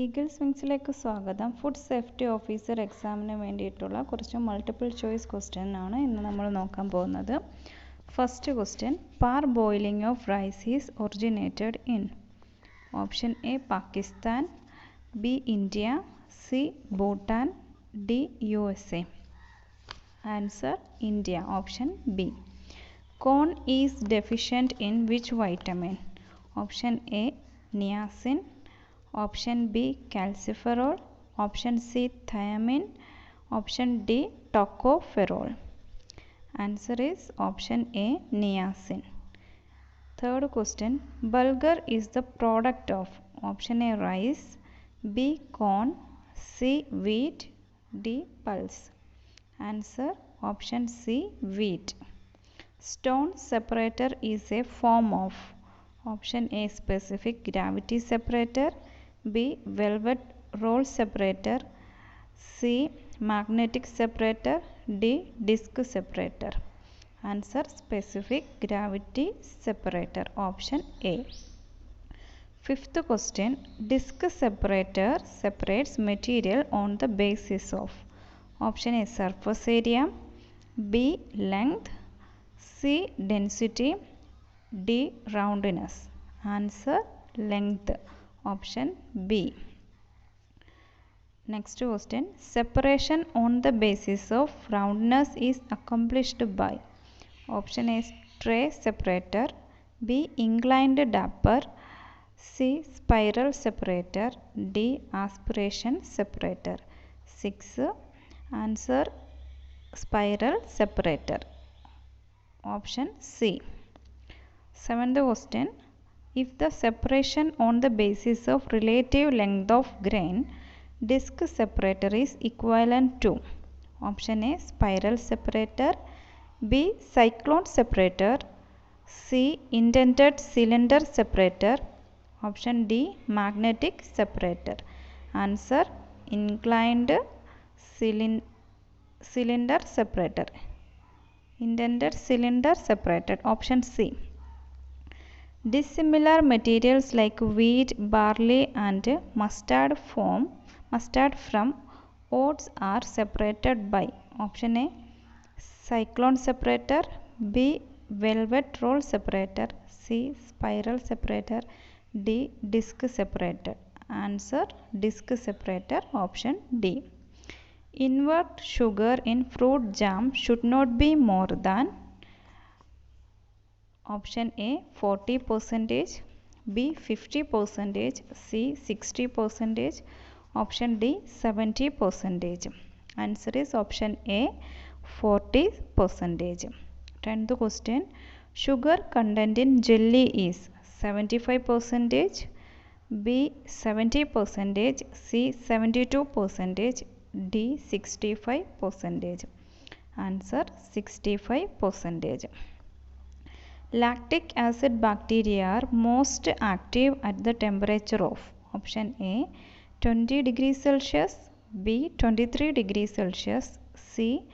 Eagles വിങ്സിലേക്ക് സ്വാഗതം. Food safety officer എക്സാമിന് വേണ്ടിയിട്ടുള്ള കുറച്ച് മൾട്ടിപ്പിൾ ചോയ്സ് ക്വസ്റ്റ്യൻ ആണ് ഇന്ന് നമ്മൾ നോക്കാൻ പോകുന്നത്. First question, parboiling of rice is originated in option A Pakistan, B India, C Bhutan, D USA. Answer India, option B. Corn is deficient in which vitamin? Option A niacin, option B calciferol, option C thiamine, option D tocopherol. Answer is option A niacin. Third question, bulgur is the product of option A rice, B corn, C wheat, D pulse. Answer option C wheat. Stone separator is a form of option A specific gravity separator, B velvet roll separator, C magnetic separator, D disc separator. Answer specific gravity separator, option A. Fifth question, disc separator separates material on the basis of option A surface area, B length, C density, D roundness. Answer length, option B. Next question, separation on the basis of roundness is accomplished by option A tray separator, B inclined damper, C spiral separator, D aspiration separator. 6. Answer spiral separator, option C. 7th question, if the separation on the basis of relative length of grain disc separator is equivalent to option A spiral separator, B cyclone separator, C indented cylinder separator, option D magnetic separator. Answer inclined cylinder separator, indented cylinder separator, option C. Dissimilar materials like wheat, barley and mustard from oats are separated by option A cyclone separator, B velvet roll separator, C spiral separator, D disc separator. Answer disc separator, option D. Invert sugar in fruit jam should not be more than option A 40%, B 50%, C 60%, option D 70%. Answer is option A 40%. 10th question, sugar content in jelly is 75%, B 70%, C 72%, D 65%. Answer 65%. Lactic acid bacteria are most active at the temperature of option A 20 degrees Celsius, B 23 degrees Celsius, C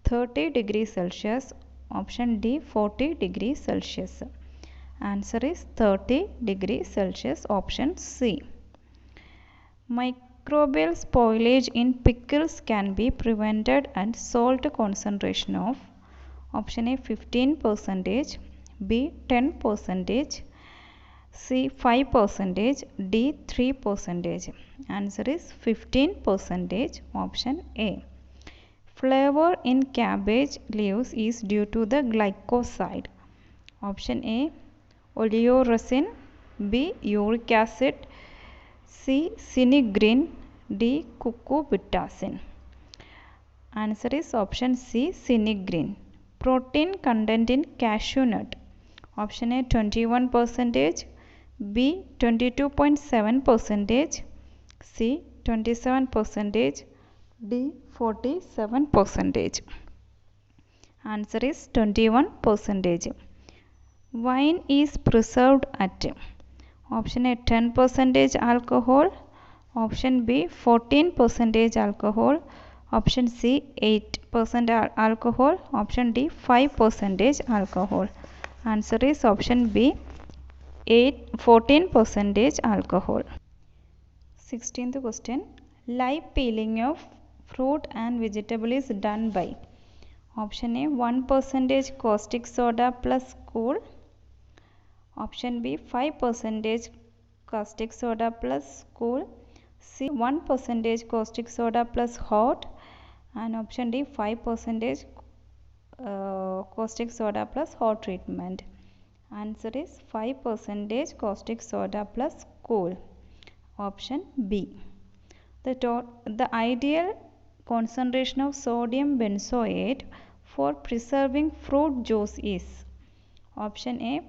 30 degrees Celsius, option D 40 degrees Celsius. Answer is 30 degrees Celsius, option C. Microbial spoilage in pickles can be prevented at salt concentration of option A 15%, B 10%, C 5%, D 3%. Answer is 15%, option A. Flavor in cabbage leaves is due to the glycoside. Option A oleoresin, B uric acid, C sinigrin, D cucurbitacin. Answer is option C sinigrin. Protein content in cashew nut. Option A 21%, B 22.7%, C 27%, D 47%. Answer is 21%. Wine is preserved at option A 10% alcohol, option B 14% alcohol, option C 8% alcohol, option D 5% alcohol. Answer is option B 14% alcohol. 16th question. Live peeling of fruit and vegetable is done by. Option A 1% caustic soda plus cool. Option B 5% caustic soda plus cool. C 1% caustic soda plus hot. And option D 5% caustic soda plus hot treatment. Answer is 5% caustic soda plus cool. Option B. The ideal concentration of sodium benzoate for preserving fruit juice is. Option A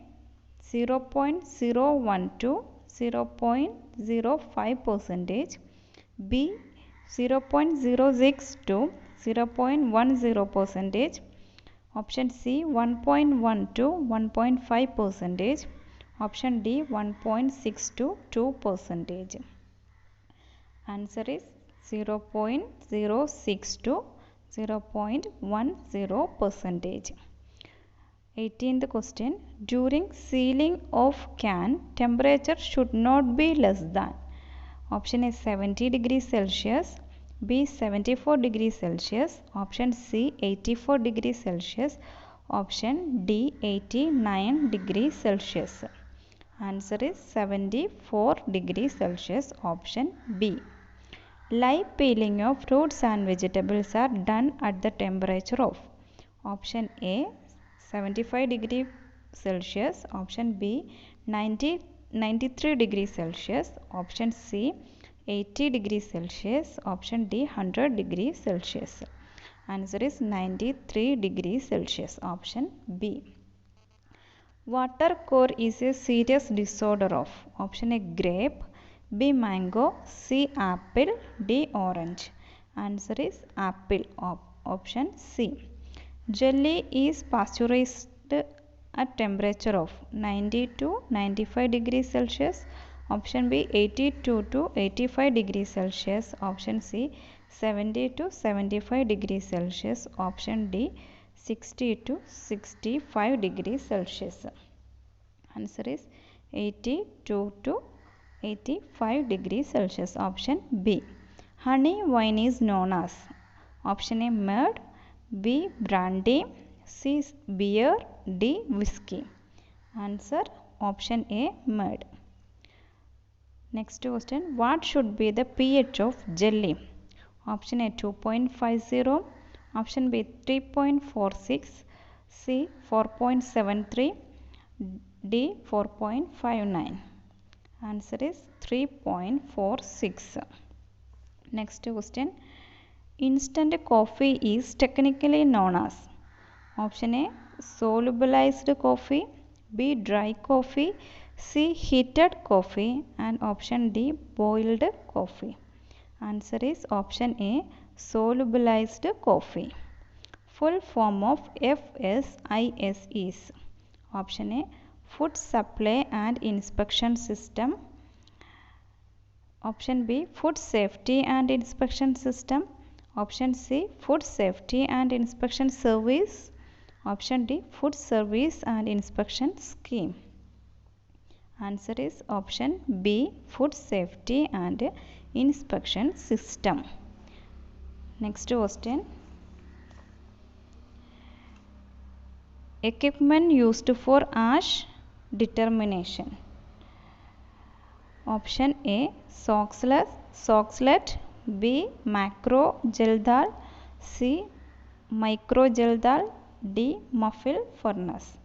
0.012 0.05%, B 0.062 0.10%, option C 1.12 1.5%, option D 1.6 to 2%. Answer is 0.06 to 0.10%. 18th question. During sealing of can, temperature should not be less than. Option A 70 degrees Celsius, B 74 degrees Celsius, option C 84 degrees Celsius, option D 89 degrees Celsius. Answer is 74 degrees Celsius, option B. Live peeling of fruits and vegetables are done at the temperature of. Option A 75 degrees Celsius, option B 93 degrees Celsius, option C 80 degrees Celsius, option D 100 degrees Celsius. Answer is 93 degrees Celsius, option B. Water core is a serious disorder of. Option A grape, B mango, C apple, D orange. Answer is apple, option C. Jelly is pasteurized at temperature of 90 to 95 degrees Celsius, option B 82 to 85 degrees Celsius, option C 70 to 75 degrees Celsius, option D 60 to 65 degrees Celsius. Answer is 82 to 85 degrees Celsius, option B. Honey wine is known as. Option A mead, B brandy, C beer, D whiskey. Answer option A mead. Next question. What should be the pH of jelly? Option A 2.50, option B 3.46, C 4.73, D 4.59. Answer is 3.46. Next question. Instant coffee is technically known as. Option A solubilized coffee, B dry coffee, C heated coffee, and option D boiled coffee. Answer is option A solubilized coffee. Full form of FSIS is. Option A Food Supply and Inspection System, option B Food Safety and Inspection System, option C Food Safety and Inspection Service, option D Food Service and Inspection Scheme. Answer is option B Food Safety and Inspection System. Next question. Equipment used for ash determination. Option A Soxhlet, B macro gelthal, C micro gelthal, D muffle furnace.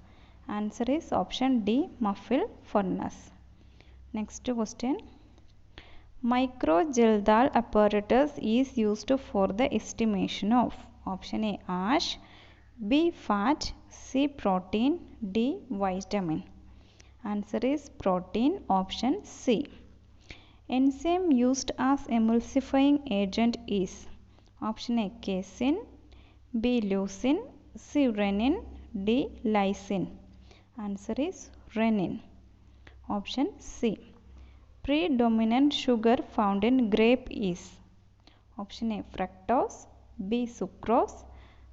Answer is option D muffle furnace. Next question. Micro gelthal apparatus is used for the estimation of. Option A ash, B fat, C protein, D vitamin. Answer is protein, option C. Enzyme used as emulsifying agent is. Option A casein, B leucine, C rennin, D lysine. Answer is rennin, option C. Predominant sugar found in grape is. Option A fructose, B sucrose,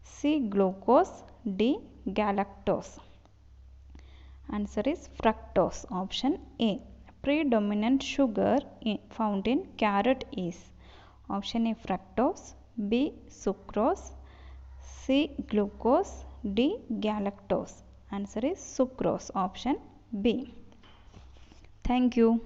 C glucose, D galactose. Answer is fructose, option A. predominant sugar found in carrot is? Option A fructose, B sucrose, C glucose, D galactose. Answer is sucrose, option B. Thank you.